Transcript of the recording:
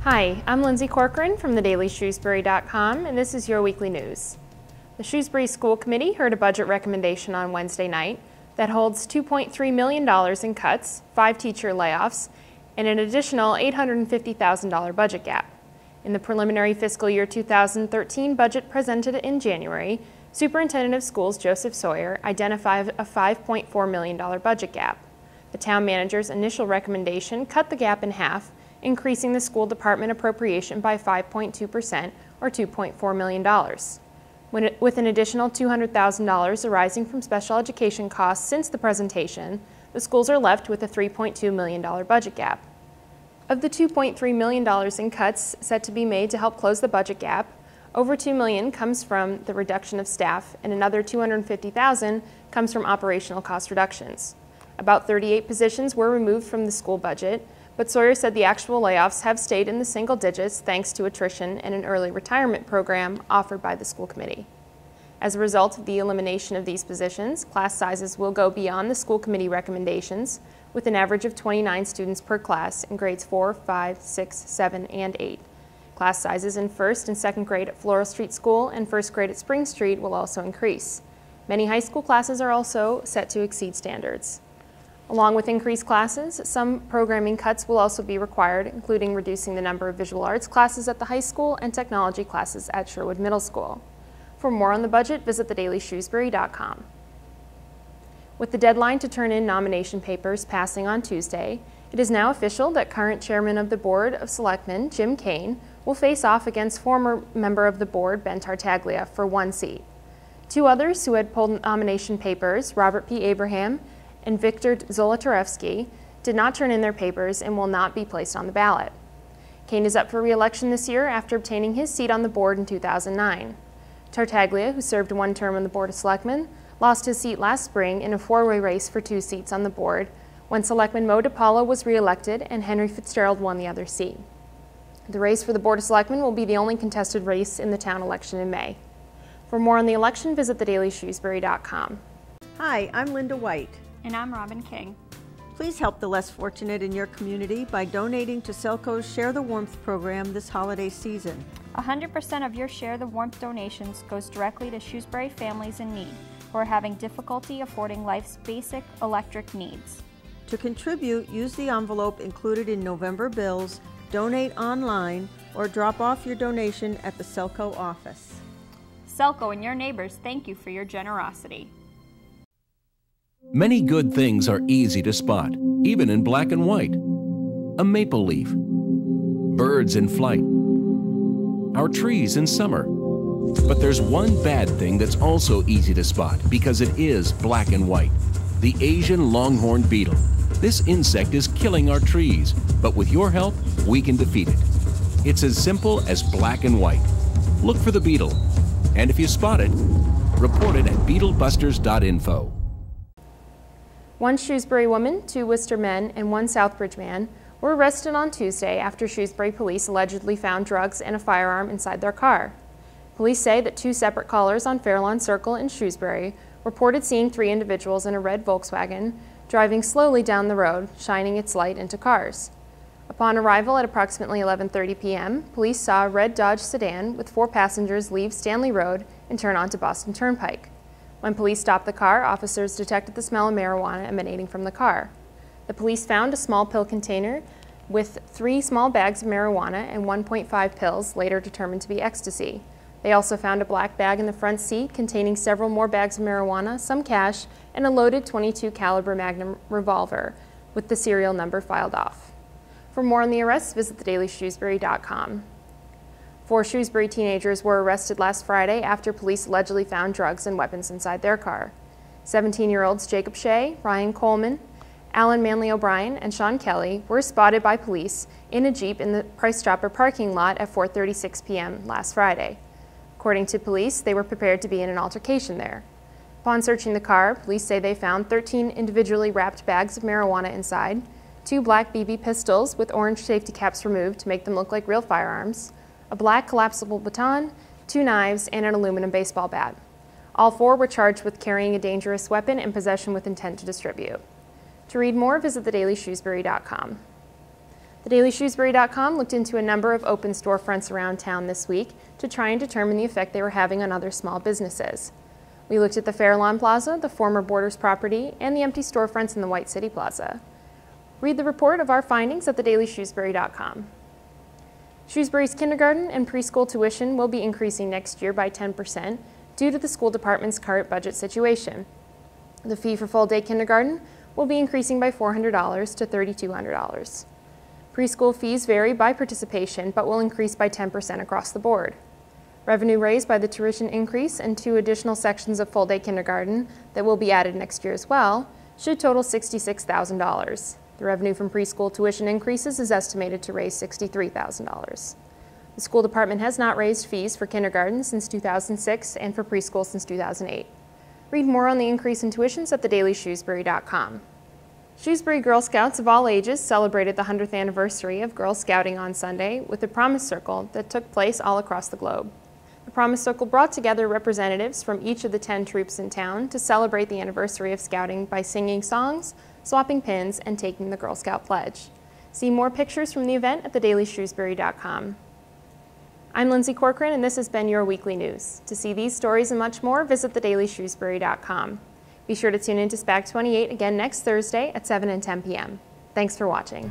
Hi, I'm Lindsay Corcoran from thedailyshrewsbury.com, and this is your weekly news. The Shrewsbury School Committee heard a budget recommendation on Wednesday night that holds $2.3 million in cuts, 5 teacher layoffs, and an additional $850,000 budget gap. In the preliminary fiscal year 2013 budget presented in January, Superintendent of Schools Joseph Sawyer identified a $5.4 million budget gap. The town manager's initial recommendation cut the gap in half, increasing the school department appropriation by 5.2% or $2.4 million. With an additional $200,000 arising from special education costs since the presentation, the schools are left with a $3.2 million budget gap. Of the $2.3 million in cuts set to be made to help close the budget gap, over $2 million comes from the reduction of staff and another $250,000 comes from operational cost reductions. About 38 positions were removed from the school budget, but Sawyer said the actual layoffs have stayed in the single digits thanks to attrition and an early retirement program offered by the school committee. As a result of the elimination of these positions, class sizes will go beyond the school committee recommendations, with an average of 29 students per class in grades 4, 5, 6, 7, and 8. Class sizes in 1st and 2nd grade at Floral Street School and 1st grade at Spring Street will also increase. Many high school classes are also set to exceed standards. Along with increased classes, some programming cuts will also be required, including reducing the number of visual arts classes at the high school and technology classes at Sherwood Middle School. For more on the budget, visit thedailyshrewsbury.com. With the deadline to turn in nomination papers passing on Tuesday, it is now official that current chairman of the Board of Selectmen, Jim Kane, will face off against former member of the board, Ben Tartaglia, for 1 seat. 2 others who had pulled nomination papers, Robert P. Abraham and Viktor Zolotarevsky, did not turn in their papers and will not be placed on the ballot. Kane is up for re-election this year after obtaining his seat on the board in 2009. Tartaglia, who served 1 term on the Board of Selectmen, lost his seat last spring in a 4-way race for 2 seats on the board when Selectman Mo DiPaolo was re-elected and Henry Fitzgerald won the other seat. The race for the Board of Selectmen will be the only contested race in the town election in May. For more on the election, visit thedailyshrewsbury.com. Hi, I'm Linda White. And I'm Robin King. Please help the less fortunate in your community by donating to Selco's Share the Warmth program this holiday season. 100% of your Share the Warmth donations goes directly to Shrewsbury families in need who are having difficulty affording life's basic electric needs. To contribute, use the envelope included in November bills, donate online, or drop off your donation at the Selco office. Selco and your neighbors thank you for your generosity. Many good things are easy to spot, even in black and white. A maple leaf, birds in flight, our trees in summer. But there's one bad thing that's also easy to spot because it is black and white: the Asian longhorn beetle. This insect is killing our trees, but with your help, we can defeat it. It's as simple as black and white. Look for the beetle, and if you spot it, report it at beetlebusters.info. 1 Shrewsbury woman, 2 Worcester men, and 1 Southbridge man were arrested on Tuesday after Shrewsbury police allegedly found drugs and a firearm inside their car. Police say that 2 separate callers on Fairlawn Circle in Shrewsbury reported seeing 3 individuals in a red Volkswagen driving slowly down the road, shining its light into cars. Upon arrival at approximately 11:30 p.m., police saw a red Dodge sedan with 4 passengers leave Stanley Road and turn onto Boston Turnpike. When police stopped the car, officers detected the smell of marijuana emanating from the car. The police found a small pill container with 3 small bags of marijuana and 1.5 pills, later determined to be ecstasy. They also found a black bag in the front seat containing several more bags of marijuana, some cash, and a loaded .22 caliber Magnum revolver with the serial number filed off. For more on the arrests, visit thedailyshrewsbury.com. 4 Shrewsbury teenagers were arrested last Friday after police allegedly found drugs and weapons inside their car. 17-year-olds Jacob Shea, Ryan Coleman, Alan Manley O'Brien, and Sean Kelly were spotted by police in a Jeep in the Price Chopper parking lot at 4:36 p.m. last Friday. According to police, they were prepared to be in an altercation there. Upon searching the car, police say they found 13 individually wrapped bags of marijuana inside, 2 black BB pistols with orange safety caps removed to make them look like real firearms, a black collapsible baton, 2 knives, and an aluminum baseball bat. All 4 were charged with carrying a dangerous weapon and possession with intent to distribute. To read more, visit thedailyshrewsbury.com. TheDailyShrewsbury.com looked into a number of open storefronts around town this week to try and determine the effect they were having on other small businesses. We looked at the Fairlawn Plaza, the former Borders property, and the empty storefronts in the White City Plaza. Read the report of our findings at TheDailyShrewsbury.com. Shrewsbury's kindergarten and preschool tuition will be increasing next year by 10% due to the school department's current budget situation. The fee for full-day kindergarten will be increasing by $400 to $3,200. Preschool fees vary by participation but will increase by 10% across the board. Revenue raised by the tuition increase and 2 additional sections of full-day kindergarten that will be added next year as well should total $66,000. The revenue from preschool tuition increases is estimated to raise $63,000. The school department has not raised fees for kindergarten since 2006 and for preschool since 2008. Read more on the increase in tuitions at TheDailyShrewsbury.com. Shrewsbury Girl Scouts of all ages celebrated the 100th anniversary of Girl Scouting on Sunday with a Promise Circle that took place all across the globe. The Promise Circle brought together representatives from each of the 10 troops in town to celebrate the anniversary of Scouting by singing songs, swapping pins, and taking the Girl Scout pledge. See more pictures from the event at TheDailyShrewsbury.com. I'm Lindsay Corcoran, and this has been your weekly news. To see these stories and much more, visit TheDailyShrewsbury.com. Be sure to tune in to SPAC 28 again next Thursday at 7 and 10 p.m. Thanks for watching.